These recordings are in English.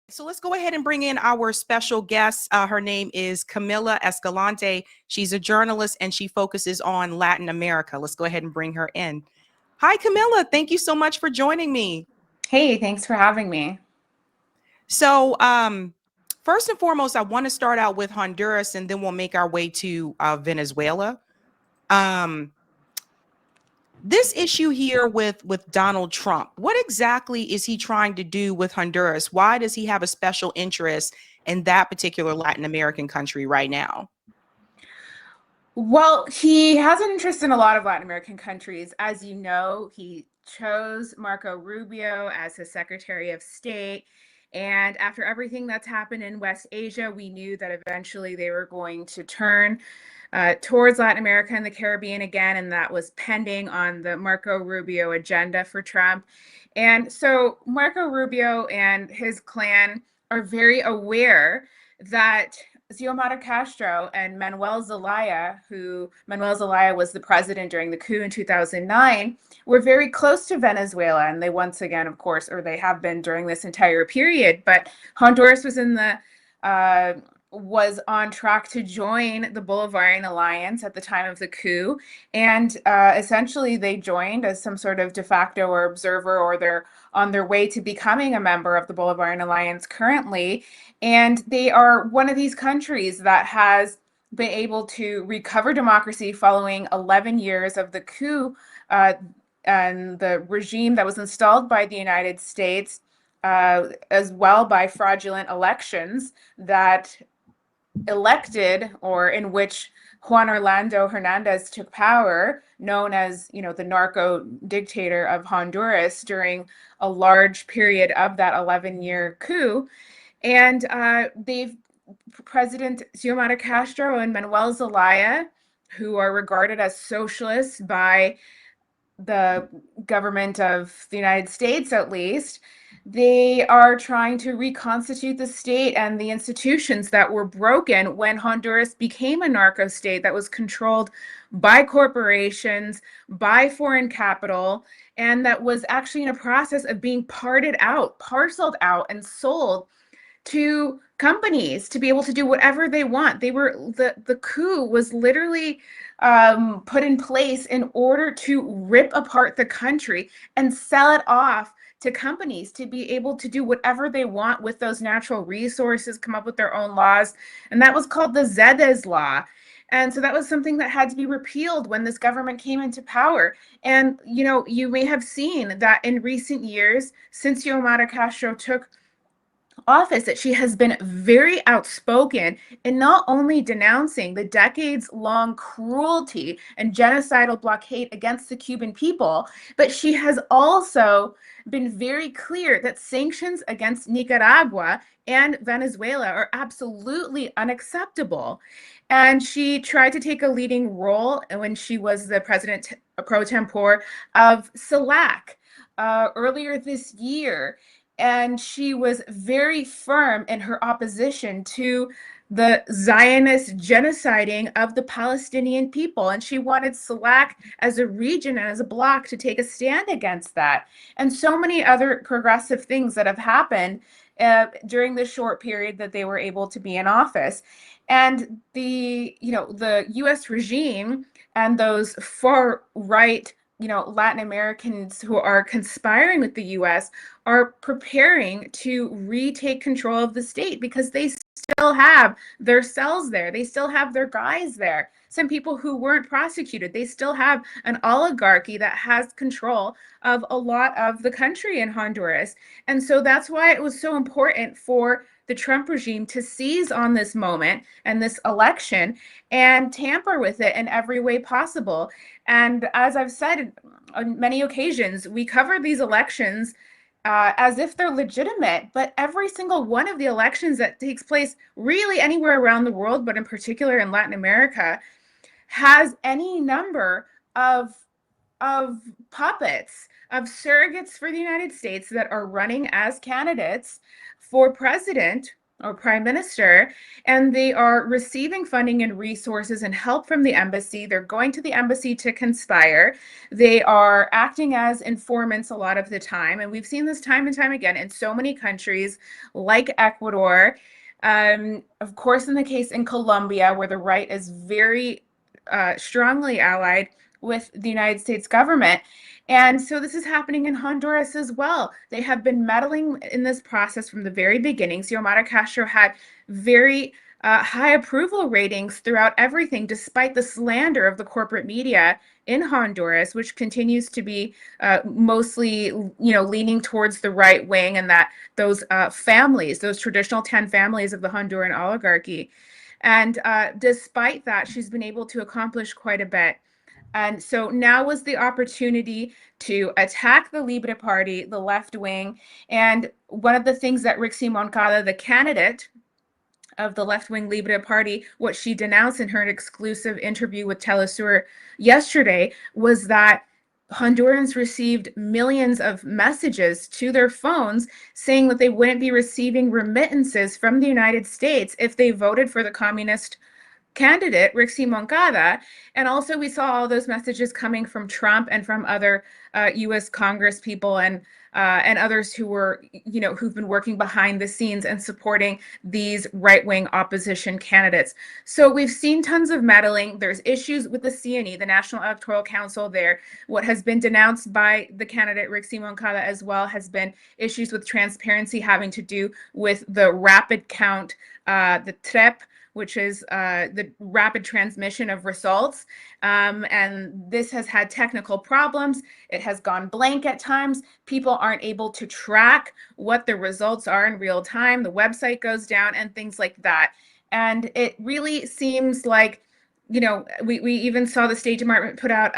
So let's go ahead and bring in our special guest. Her name is Camila Escalante. She's a journalist and she focuses on Latin America. Let's go ahead and bring her in. Hi, Camila. Thank you so much for joining me. Hey, thanks for having me. So, first and foremost, I want to start out with Honduras and then we'll make our way to Venezuela. This issue here with Donald Trump, what exactly is he trying to do with Honduras? Why does he have a special interest in that particular Latin American country right now? Well, he has an interest in a lot of Latin American countries. As you know, he chose Marco Rubio as his Secretary of State. And after everything that's happened in West Asia, we knew that eventually they were going to turn towards Latin America and the Caribbean again. And that was pending on the Marco Rubio agenda for Trump. And so Marco Rubio and his clan are very aware that Xiomara Castro and Manuel Zelaya, Manuel Zelaya was the president during the coup in 2009, were very close to Venezuela. And they once again, of course, or they have been during this entire period, but Honduras was on track to join the Bolivarian Alliance at the time of the coup. And essentially they joined as some sort of de facto or observer, or they're on their way to becoming a member of the Bolivarian Alliance currently. And they are one of these countries that has been able to recover democracy following 11 years of the coup and the regime that was installed by the United States, as well by fraudulent elections that elected, or in which Juan Orlando Hernandez took power, known as, the narco dictator of Honduras during a large period of that 11-year coup. And President Xiomara Castro and Manuel Zelaya, who are regarded as socialists by the government of the United States, at least, they are trying to reconstitute the state and the institutions that were broken when Honduras became a narco state that was controlled by corporations, by foreign capital, and that was actually in a process of being parceled out, and sold to companies to be able to do whatever they want. The coup was literally put in place in order to rip apart the country and sell it off to companies to be able to do whatever they want with those natural resources, come up with their own laws. And that was called the Zedes Law. And so that was something that had to be repealed when this government came into power. And, you may have seen that in recent years, since Xiomara Castro took office, that she has been very outspoken in not only denouncing the decades-long cruelty and genocidal blockade against the Cuban people, but she has also been very clear that sanctions against Nicaragua and Venezuela are absolutely unacceptable. And she tried to take a leading role when she was the president pro tempore of CELAC earlier this year. And she was very firm in her opposition to the Zionist genociding of the Palestinian people. And she wanted CELAC as a region and as a bloc to take a stand against that. And so many other progressive things that have happened during the short period that they were able to be in office. And the U.S. regime and those far right Latin Americans who are conspiring with the U.S. are preparing to retake control of the state because they still have their cells there. They still have their guys there. Some people who weren't prosecuted, they still have an oligarchy that has control of a lot of the country in Honduras. And so that's why it was so important for the Trump regime to seize on this moment and this election and tamper with it in every way possible. And as I've said on many occasions, we cover these elections as if they're legitimate, but every single one of the elections that takes place really anywhere around the world, but in particular in Latin America, has any number of puppets, of surrogates for the United States that are running as candidates for president or prime minister, and they are receiving funding and resources and help from the embassy. They're going to the embassy to conspire. They are acting as informants a lot of the time. And we've seen this time and time again in so many countries like Ecuador. Of course, in the case in Colombia, where the right is very strongly allied with the United States government. And so this is happening in Honduras as well. They have been meddling in this process from the very beginning. Xiomara Castro had very high approval ratings throughout everything, despite the slander of the corporate media in Honduras, which continues to be mostly, leaning towards the right wing, and that those families, those traditional 10 families of the Honduran oligarchy. And despite that, she's been able to accomplish quite a bit. And so now was the opportunity to attack the Libre Party, the left wing. And one of the things that Rixi Moncada, the candidate of the left-wing Libre Party, what she denounced in her exclusive interview with Telesur yesterday was that Hondurans received millions of messages to their phones saying that they wouldn't be receiving remittances from the United States if they voted for the communist candidate, Rixi Moncada. And also we saw all those messages coming from Trump and from other U.S. Congress people and others who were, who've been working behind the scenes and supporting these right-wing opposition candidates. So we've seen tons of meddling. There's issues with the CNE, the National Electoral Council there. What has been denounced by the candidate Rixi Moncada as well has been issues with transparency having to do with the rapid count, the TREP, which is the rapid transmission of results. And this has had technical problems. It has gone blank at times. People aren't able to track what the results are in real time. The website goes down and things like that. And it really seems like, we even saw the State Department put out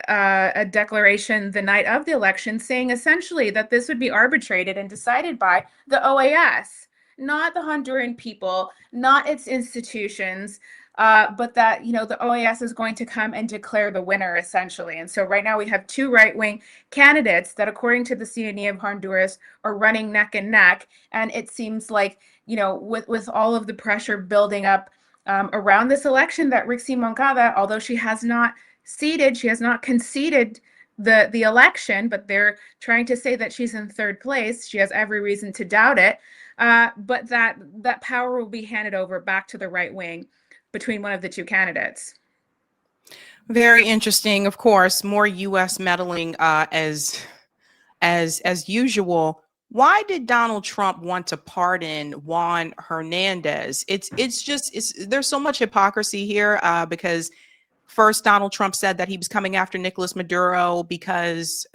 a declaration the night of the election saying essentially that this would be arbitrated and decided by the OAS, not the Honduran people, not its institutions, but that, the OAS is going to come and declare the winner, essentially. And so right now we have two right-wing candidates that, according to the CNE of Honduras, are running neck and neck. And it seems like, with all of the pressure building up around this election, that Rixi Moncada, although she has not conceded the election, but they're trying to say that she's in third place. She has every reason to doubt it. But that power will be handed over back to the right wing between one of the two candidates. Very interesting. Of course, more U.S. meddling as usual. Why did Donald Trump want to pardon Juan Hernandez? There's so much hypocrisy here because first, Donald Trump said that he was coming after Nicolas Maduro because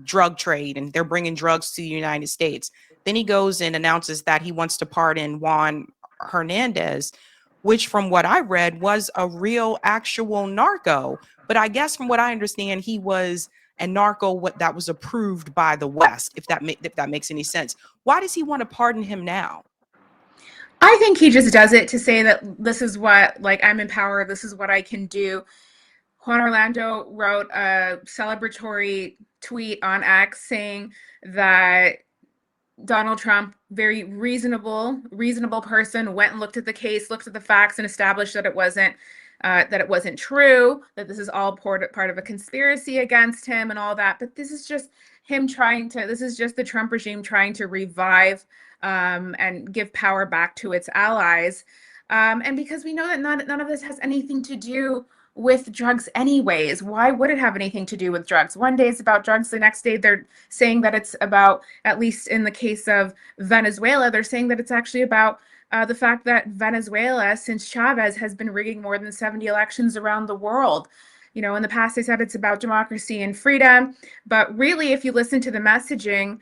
drug trade and they're bringing drugs to the United States. Then he goes and announces that he wants to pardon Juan Hernandez, which from what I read was a real actual narco. But I guess from what I understand, he was a narco that was approved by the West, if that makes any sense. Why does he want to pardon him now? I think he just does it to say that this is what, I'm in power, this is what I can do. Juan Orlando wrote a celebratory tweet on X saying that Donald Trump, very reasonable person, went and looked at the case, looked at the facts, and established that it wasn't true, that this is all part of a conspiracy against him and all that. But this is just this is just the Trump regime trying to revive and give power back to its allies. And because we know that none of this has anything to do with drugs anyways. Why would it have anything to do with drugs? One day it's about drugs, the next day they're saying that it's about, at least in the case of Venezuela, they're saying that it's actually about the fact that Venezuela, since Chavez, has been rigging more than 70 elections around the world. In the past they said it's about democracy and freedom, but really, if you listen to the messaging,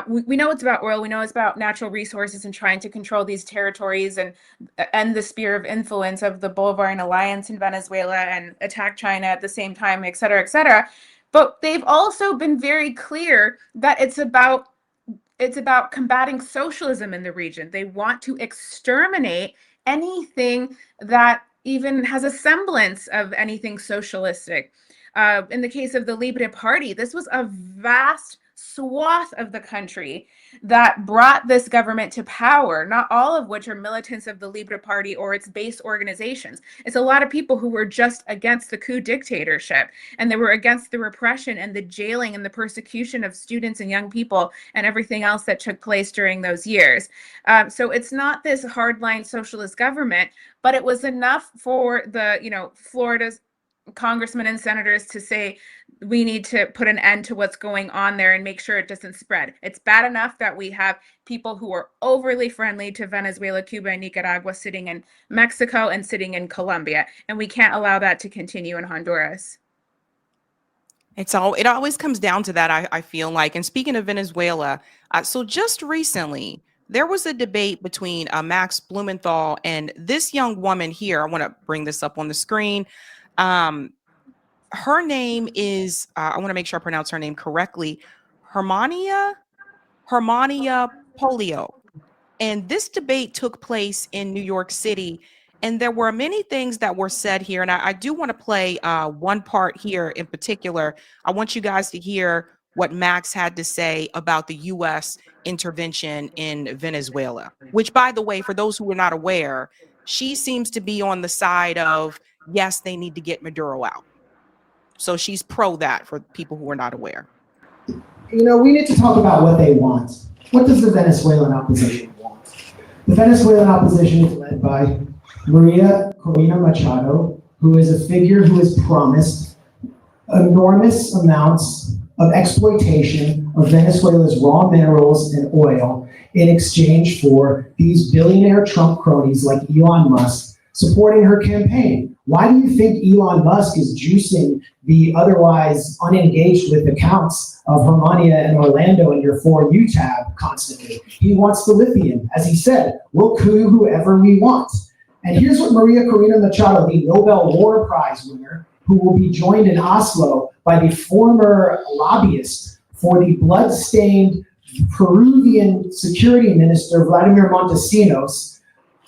we know it's about oil, we know it's about natural resources and trying to control these territories and end the sphere of influence of the Bolivarian Alliance in Venezuela and attack China at the same time, et cetera, et cetera. But they've also been very clear that it's about combating socialism in the region. They want to exterminate anything that even has a semblance of anything socialistic. In the case of the Libre Party, this was a vast swath of the country that brought this government to power, not all of which are militants of the Libre Party or its base organizations. It's a lot of people who were just against the coup dictatorship, and they were against the repression and the jailing and the persecution of students and young people and everything else that took place during those years. So it's not this hardline socialist government, but it was enough for the, Florida's congressmen and senators to say, we need to put an end to what's going on there and make sure it doesn't spread. It's bad enough that we have people who are overly friendly to Venezuela, Cuba, and Nicaragua sitting in Mexico and sitting in Colombia, and we can't allow that to continue in Honduras. It always comes down to that, I feel like. And speaking of Venezuela, so just recently, there was a debate between Max Blumenthal and this young woman here. I want to bring this up on the screen. Her name is, I want to make sure I pronounce her name correctly, Hermania Polio. And this debate took place in New York City. And there were many things that were said here. And I do want to play one part here in particular. I want you guys to hear what Max had to say about the U.S. intervention in Venezuela, which, by the way, for those who are not aware, she seems to be on the side of, yes, they need to get Maduro out. So she's pro that, for people who are not aware. We need to talk about what they want. What does the Venezuelan opposition want? The Venezuelan opposition is led by Maria Corina Machado, who is a figure who has promised enormous amounts of exploitation of Venezuela's raw minerals and oil in exchange for these billionaire Trump cronies like Elon Musk supporting her campaign. Why do you think Elon Musk is juicing the otherwise unengaged with accounts of Hermania and Orlando in your For You tab constantly? He wants the lithium. As he said, we'll coup whoever we want. And here's what Maria Corina Machado, the Nobel War Prize winner, who will be joined in Oslo by the former lobbyist for the blood-stained Peruvian security minister, Vladimir Montesinos,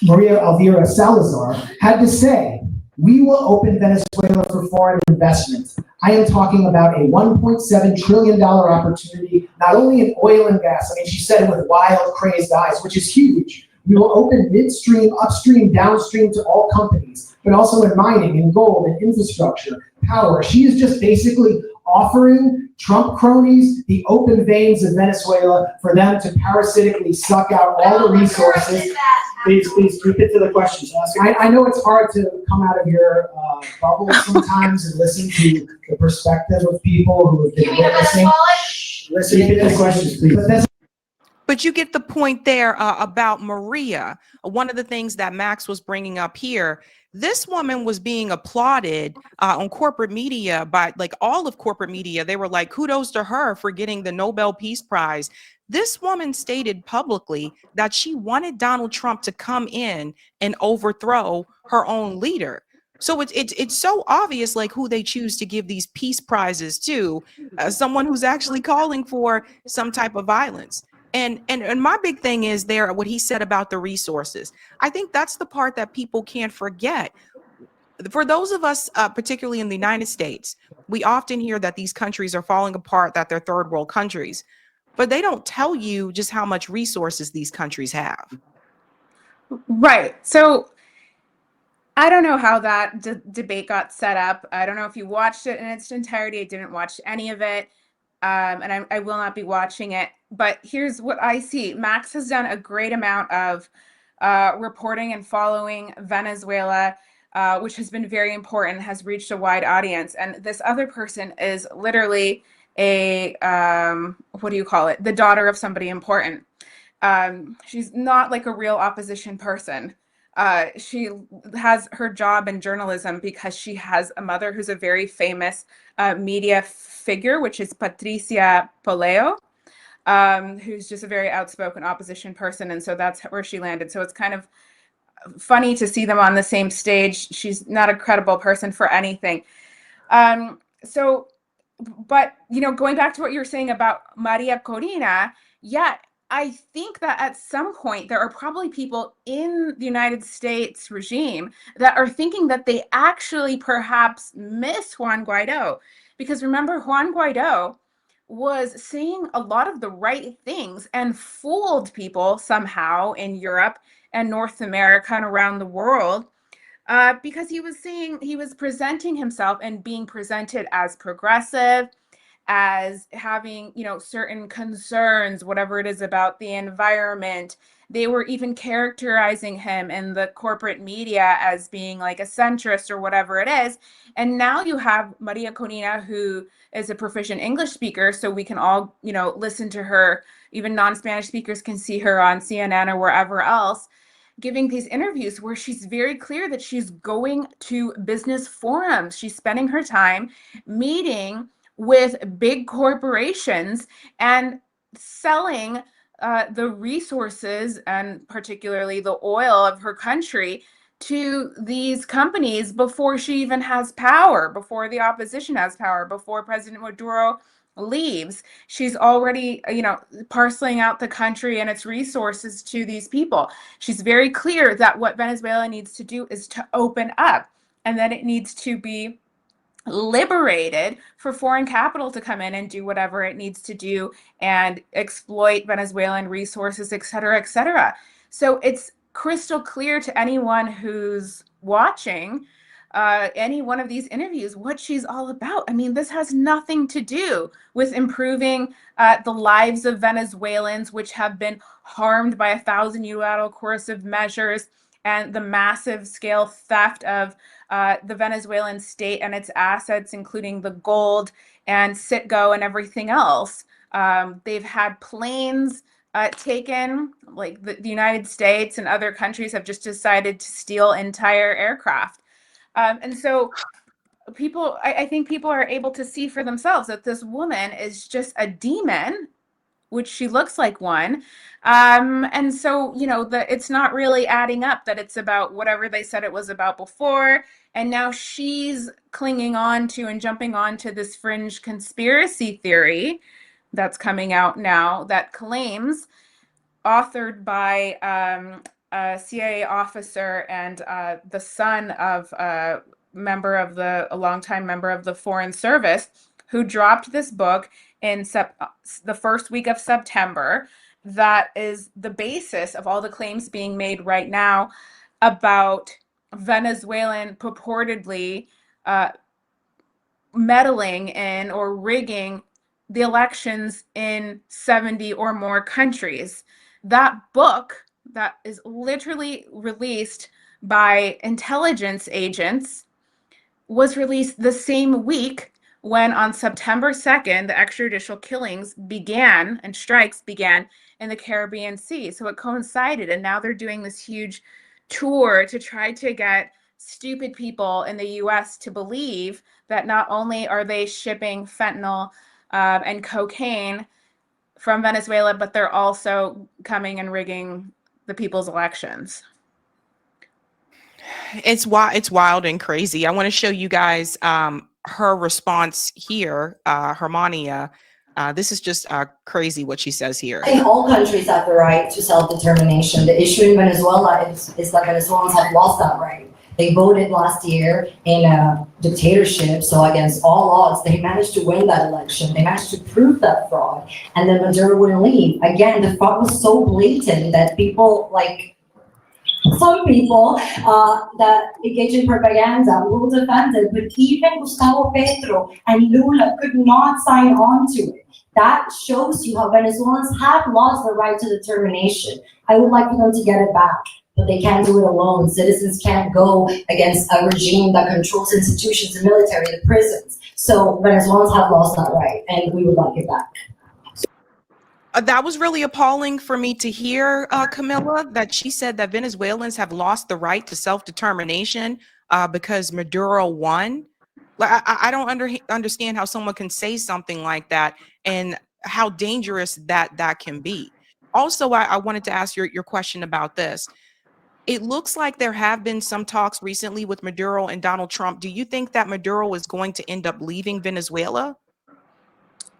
Maria Elvira Salazar, had to say, we will open Venezuela for foreign investment. I am talking about a $1.7 trillion opportunity, not only in oil and gas, I mean, she said it with wild, crazed eyes, which is huge. We will open midstream, upstream, downstream to all companies, but also in mining, in gold, in infrastructure, power. She is just basically offering Trump cronies the open veins of Venezuela for them to parasitically suck out all the resources. Please keep it to the questions. I know it's hard to come out of your bubble sometimes and listen to the perspective of people who have been listening to the questions, please. But you get the point there about Maria. One of the things that Max was bringing up here, this woman was being applauded on corporate media by like all of corporate media. They were like, kudos to her for getting the Nobel Peace Prize. This woman stated publicly that she wanted Donald Trump to come in and overthrow her own leader. So it's so obvious, like, who they choose to give these peace prizes to, someone who's actually calling for some type of violence. And my big thing is there, what he said about the resources. I think that's the part that people can't forget. For those of us, particularly in the United States, we often hear that these countries are falling apart, that they're third world countries, but they don't tell you just how much resources these countries have. Right. So I don't know how that debate got set up. I don't know if you watched it in its entirety. I didn't watch any of it. And I will not be watching it. But here's what I see. Max has done a great amount of reporting and following Venezuela, which has been very important, has reached a wide audience. And this other person is literally a, what do you call it? The daughter of somebody important. She's not like a real opposition person. She has her job in journalism because she has a mother who's a very famous media figure, which is Patricia Poleo, who's just a very outspoken opposition person. And so that's where she landed. So it's kind of funny to see them on the same stage. She's not a credible person for anything. But, you know, going back to what you were saying about Maria Corina, yeah, I think that at some point there are probably people in the United States regime that are thinking that they actually perhaps miss Juan Guaido. Because remember, Juan Guaido was saying a lot of the right things and fooled people somehow in Europe and North America and around the world, because he was presenting himself and being presented as progressive, as having, certain concerns, whatever it is about the environment. They were even characterizing him in the corporate media as being like a centrist or whatever it is. And now you have Maria Conina, who is a proficient English speaker, so we can all, listen to her. Even non-Spanish speakers can see her on CNN or wherever else, giving these interviews where she's very clear that she's going to business forums. She's spending her time meeting with big corporations and selling the resources, and particularly the oil of her country, to these companies before she even has power, before the opposition has power, before President Maduro leaves. She's already, parceling out the country and its resources to these people. She's very clear that what Venezuela needs to do is to open up, and that it needs to be liberated for foreign capital to come in and do whatever it needs to do and exploit Venezuelan resources, et cetera, et cetera. So it's crystal clear to anyone who's watching any one of these interviews what she's all about. I mean, this has nothing to do with improving the lives of Venezuelans, which have been harmed by 1,000 unilateral coercive measures and the massive scale theft of the Venezuelan state and its assets, including the gold and Citgo and everything else. They've had planes taken, like the United States and other countries have just decided to steal entire aircraft. And so I think people are able to see for themselves that this woman is just a demon, which she looks like one. And so, it's not really adding up that it's about whatever they said it was about before. And now she's clinging on to and jumping on to this fringe conspiracy theory that's coming out now that claims, authored by a CIA officer and the son of a longtime member of the Foreign Service, who dropped this book in the first week of September, that is the basis of all the claims being made right now about Venezuelan purportedly meddling in or rigging the elections in 70 or more countries. That book, that is literally released by intelligence agents, was released the same week when, on September 2nd, the extrajudicial killings began and strikes began in the Caribbean Sea. So it coincided, and now they're doing this huge tour to try to get stupid people in the US to believe that not only are they shipping fentanyl and cocaine from Venezuela, but they're also coming and rigging the people's elections. It's wild and crazy. I want to show you guys her response here, Hermania. This is just crazy what she says here. I think all countries have the right to self-determination. The issue in Venezuela is that Venezuelans have lost that right. They voted last year in a dictatorship, so against all odds, they managed to win that election. They managed to prove that fraud, and then Maduro wouldn't leave. Again, the fraud was so blatant that people, like some people that engage in propaganda, will defend it, but even Gustavo Petro and Lula could not sign on to it. That shows you how Venezuelans have lost the right to determination. I would like for them to get it back, but they can't do it alone. Citizens can't go against a regime that controls institutions, the military, the prisons. So Venezuelans have lost that right, and we would like it back. That was really appalling for me to hear, Camilla, that she said that Venezuelans have lost the right to self-determination because Maduro won. Like, I don't understand how someone can say something like that and how dangerous that can be. Also, I wanted to ask your question about this. It looks like there have been some talks recently with Maduro and Donald Trump. Do you think that Maduro is going to end up leaving Venezuela?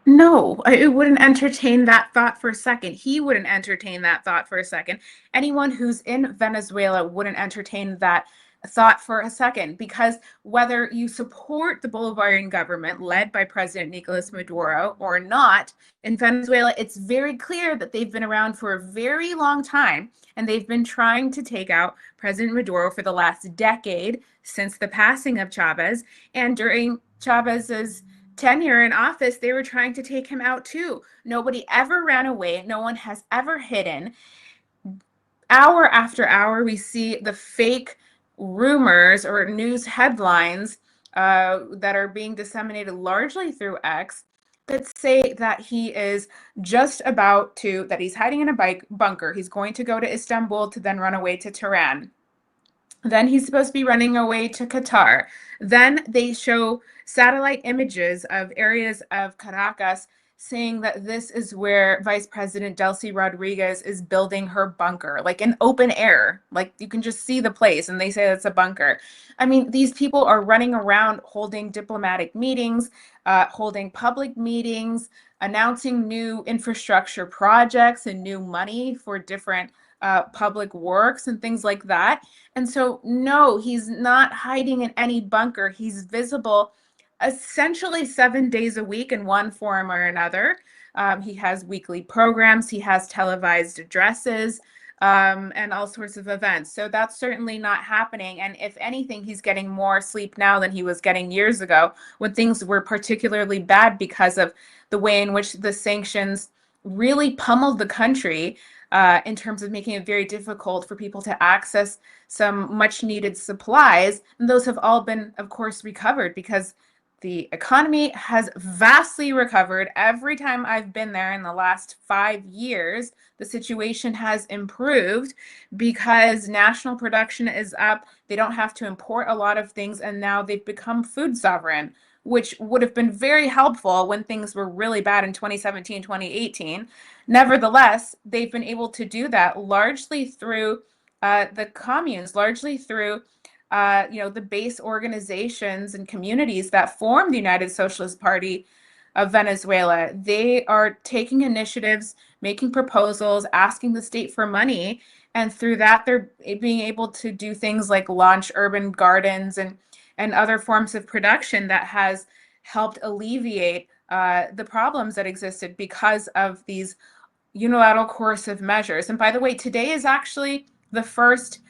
No, I wouldn't entertain that thought for a second. He wouldn't entertain that thought for a second. Anyone who's in Venezuela wouldn't entertain that thought for a second, because whether you support the Bolivarian government led by President Nicolas Maduro or not, in Venezuela, it's very clear that they've been around for a very long time, and they've been trying to take out President Maduro for the last decade since the passing of Chavez. And during Chavez's tenure in office, they were trying to take him out too. Nobody ever ran away. No one has ever hidden. Hour after hour, we see the fake rumors or news headlines that are being disseminated largely through X that say that he is just about to, that he's hiding in a bunker. He's going to go to Istanbul to then run away to Tehran. Then he's supposed to be running away to Qatar. Then they show satellite images of areas of Caracas saying that this is where Vice President Delcy Rodriguez is building her bunker, like in open air. Like you can just see the place and they say it's a bunker. I mean, these people are running around holding diplomatic meetings, holding public meetings, announcing new infrastructure projects and new money for different public works and things like that. And so, no, he's not hiding in any bunker. He's visible essentially 7 days a week in one form or another. He has weekly programs, he has televised addresses, and all sorts of events. So that's certainly not happening. And if anything, he's getting more sleep now than he was getting years ago when things were particularly bad because of the way in which the sanctions really pummeled the country in terms of making it very difficult for people to access some much needed supplies. And those have all been, of course, recovered because the economy has vastly recovered. Every time I've been there in the last 5 years, the situation has improved because national production is up. They don't have to import a lot of things, and now they've become food sovereign, which would have been very helpful when things were really bad in 2017, 2018. Nevertheless, they've been able to do that largely through the communes, largely through the base organizations and communities that form the United Socialist Party of Venezuela. They are taking initiatives, making proposals, asking the state for money. And through that, they're being able to do things like launch urban gardens and other forms of production that has helped alleviate the problems that existed because of these unilateral coercive measures. And by the way, today is actually the first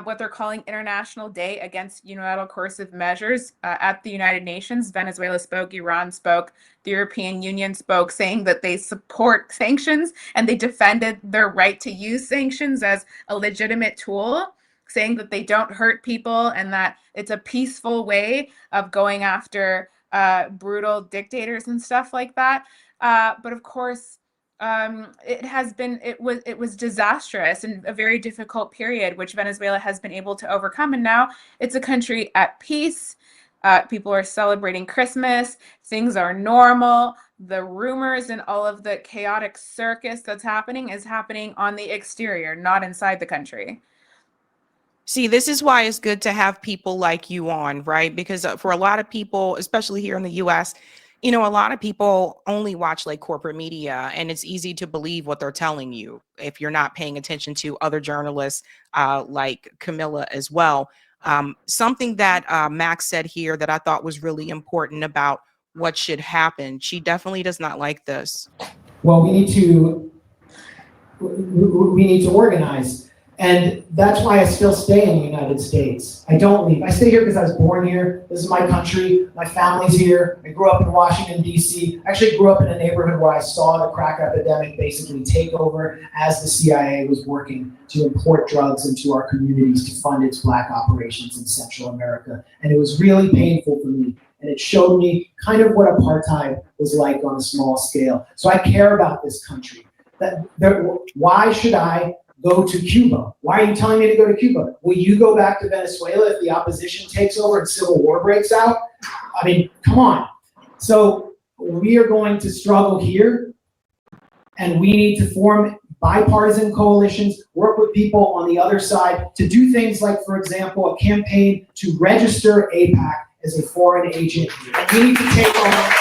what they're calling International Day Against Unilateral Coercive Measures at the United Nations. Venezuela spoke, Iran spoke, the European Union spoke, saying that they support sanctions and they defended their right to use sanctions as a legitimate tool, saying that they don't hurt people and that it's a peaceful way of going after brutal dictators and stuff like that. But of course, it was disastrous and a very difficult period, which Venezuela has been able to overcome. And now it's a country at peace. People are celebrating Christmas. Things are normal. The rumors and all of the chaotic circus that's happening is happening on the exterior, not inside the country. See, this is why it's good to have people like you on, right? Because for a lot of people, especially here in the US, a lot of people only watch like corporate media, and it's easy to believe what they're telling you if you're not paying attention to other journalists like Camilla as well. Something that Max said here that I thought was really important about what should happen. She definitely does not like this. Well, we need to organize. And that's why I still stay in the United States. I don't leave. I stay here because I was born here. This is my country. My family's here. I grew up in Washington, D.C. I actually grew up in a neighborhood where I saw the crack epidemic basically take over as the CIA was working to import drugs into our communities to fund its black operations in Central America. And it was really painful for me. And it showed me kind of what apartheid was like on a small scale. So I care about this country. Why should I go to Cuba? Why are you telling me to go to Cuba? Will you go back to Venezuela if the opposition takes over and civil war breaks out? I mean, come on. So we are going to struggle here, and we need to form bipartisan coalitions, work with people on the other side to do things like, for example, a campaign to register AIPAC as a foreign agent. And we need to take on,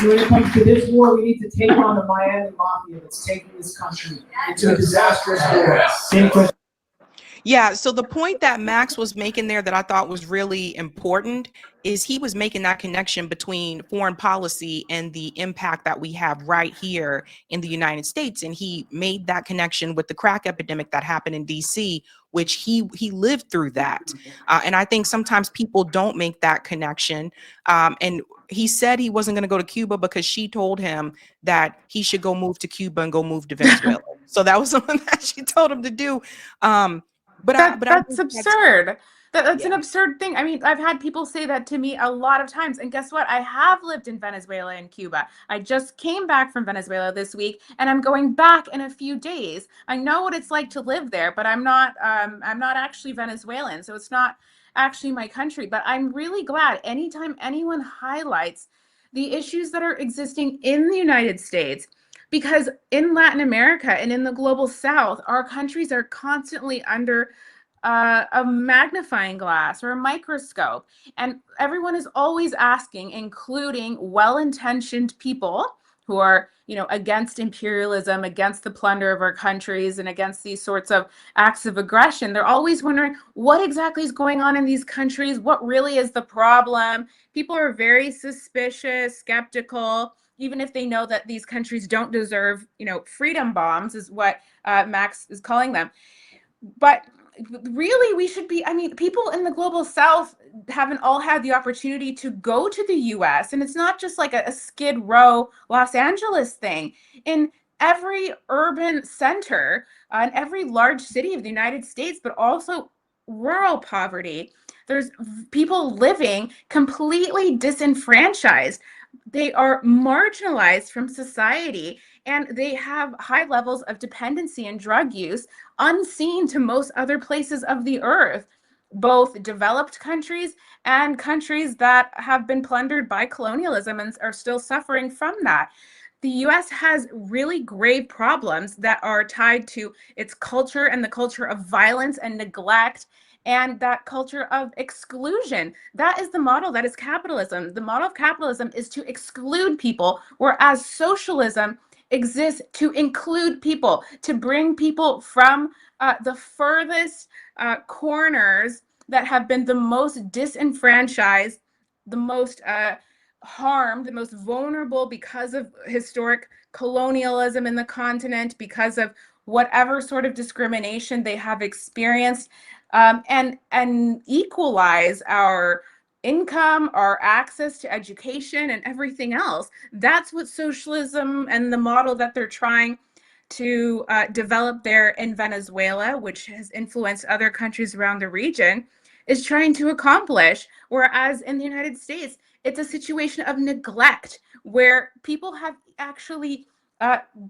when it comes to this war, we need to take on the Miami Mafia that's taking this country into a disastrous war. Yeah, so the point that Max was making there that I thought was really important is he was making that connection between foreign policy and the impact that we have right here in the United States. And he made that connection with the crack epidemic that happened in DC, which he lived through that. And I think sometimes people don't make that connection. And he said he wasn't going to go to Cuba because she told him that he should go move to Cuba and go move to Venezuela. So that was something that she told him to do. That's absurd. That's an Yeah. absurd thing. I mean, I've had people say that to me a lot of times. And guess what? I have lived in Venezuela and Cuba. I just came back from Venezuela this week, and I'm going back in a few days. I know what it's like to live there, but I'm not actually Venezuelan, so it's not actually my country. But I'm really glad anytime anyone highlights the issues that are existing in the United States, because in Latin America and in the global South, our countries are constantly under a magnifying glass or a microscope. And everyone is always asking, including well-intentioned people who are, against imperialism, against the plunder of our countries, and against these sorts of acts of aggression. They're always wondering what exactly is going on in these countries, what really is the problem. People are very suspicious, skeptical, even if they know that these countries don't deserve, freedom bombs, is what Max is calling them. But really, we should be, people in the global South haven't all had the opportunity to go to the US. And it's not just like a Skid Row, Los Angeles thing. In every urban center, in every large city of the United States, but also rural poverty, there's people living completely disenfranchised. They are marginalized from society, and they have high levels of dependency and drug use unseen to most other places of the earth, both developed countries and countries that have been plundered by colonialism and are still suffering from that. The US has really grave problems that are tied to its culture and the culture of violence and neglect, and that culture of exclusion. That is the model that is capitalism. The model of capitalism is to exclude people, whereas socialism exists to include people, to bring people from the furthest corners that have been the most disenfranchised, the most harmed, the most vulnerable because of historic colonialism in the continent, because of whatever sort of discrimination they have experienced, and equalize our income, our access to education, and everything else. That's what socialism and the model that they're trying to develop there in Venezuela, which has influenced other countries around the region, is trying to accomplish. Whereas in the United States, it's a situation of neglect where people have actually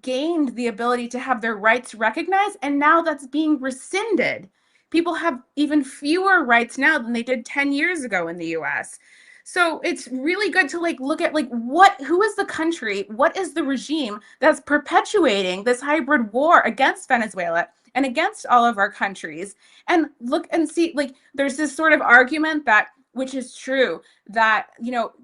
gained the ability to have their rights recognized, and now that's being rescinded. People have even fewer rights now than they did 10 years ago in the US. So it's really good to look at who is the country, what is the regime that's perpetuating this hybrid war against Venezuela and against all of our countries, and look and see, there's this sort of argument that, which is true, that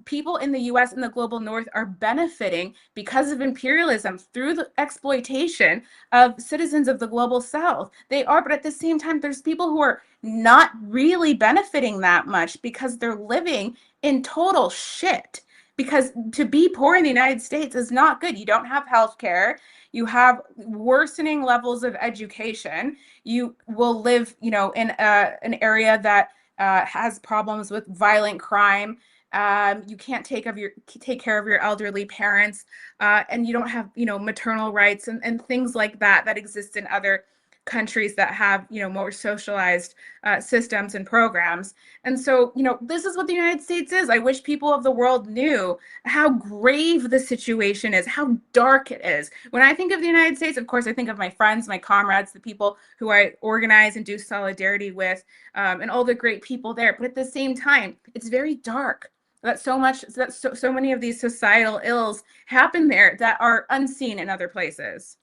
people in the US and the global North are benefiting because of imperialism through the exploitation of citizens of the global South. They are, but at the same time, there's people who are not really benefiting that much because they're living in total shit. Because to be poor in the United States is not good. You don't have health care. You have worsening levels of education. You will live, in an area that has problems with violent crime. You can't take care of your elderly parents, and you don't have, maternal rights and things like that exist in other countries that have, more socialized systems and programs. And so, this is what the United States is. I wish people of the world knew how grave the situation is, how dark it is. When I think of the United States, of course, I think of my friends, my comrades, the people who I organize and do solidarity with, and all the great people there. But at the same time, it's very dark. So many of these societal ills happen there that are unseen in other places.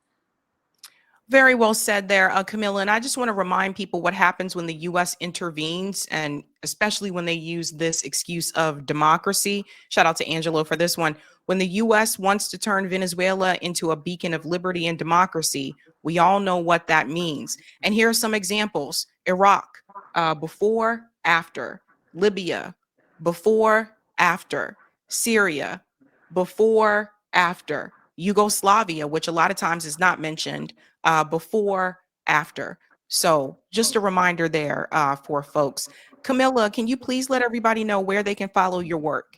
Very well said there, Camilla. And I just want to remind people what happens when the U.S. intervenes, and especially when they use this excuse of democracy. Shout out to Angelo for this one. When the U.S. wants to turn Venezuela into a beacon of liberty and democracy, we all know what that means. And here are some examples. Iraq, before, after. Libya, before, after. Syria, before, after. Yugoslavia, which a lot of times is not mentioned, before, after. So just a reminder there for folks. Camilla, can you please let everybody know where they can follow your work?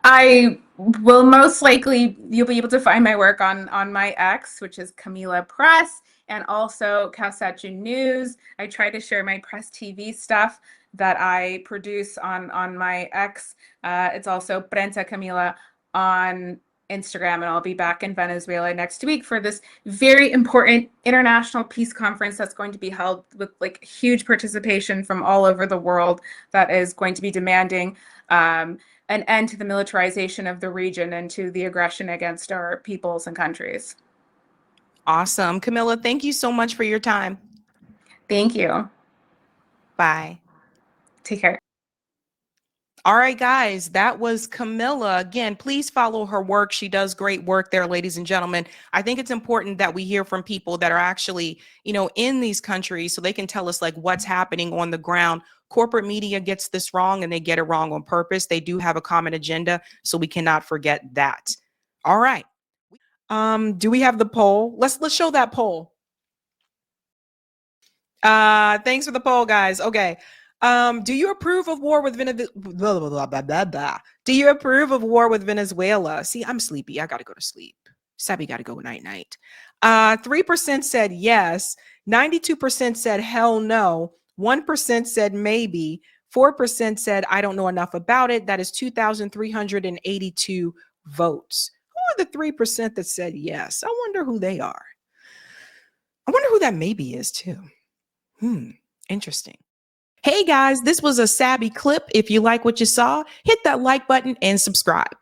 I will most likely, you'll be able to find my work on my X, which is Camila Press, and also Calcecha News. I try to share my Press TV stuff that I produce on my X. It's also Prensa Camila on Instagram, and I'll be back in Venezuela next week for this very important international peace conference that's going to be held with like huge participation from all over the world that is going to be demanding an end to the militarization of the region and to the aggression against our peoples and countries. Awesome. Camilla, thank you so much for your time. Thank you. Bye. Take care. All right, guys, that was Camilla. Again, please follow her work. She does great work there, ladies and gentlemen. I think it's important that we hear from people that are actually, in these countries so they can tell us like what's happening on the ground. Corporate media gets this wrong and they get it wrong on purpose. They do have a common agenda, so we cannot forget that. All right. Do we have the poll? Let's show that poll. Thanks for the poll, guys. Okay. Do you approve of war with Venezuela? Do you approve of war with Venezuela? See, I'm sleepy. I got to go to sleep. Sabby got to go night. 3% said yes. 92% said hell no. 1% said maybe. 4% said I don't know enough about it. That is 2,382 votes. Who are the 3% that said yes? I wonder who they are. I wonder who that maybe is too. Interesting. Hey guys, this was a Sabby clip. If you like what you saw, hit that like button and subscribe.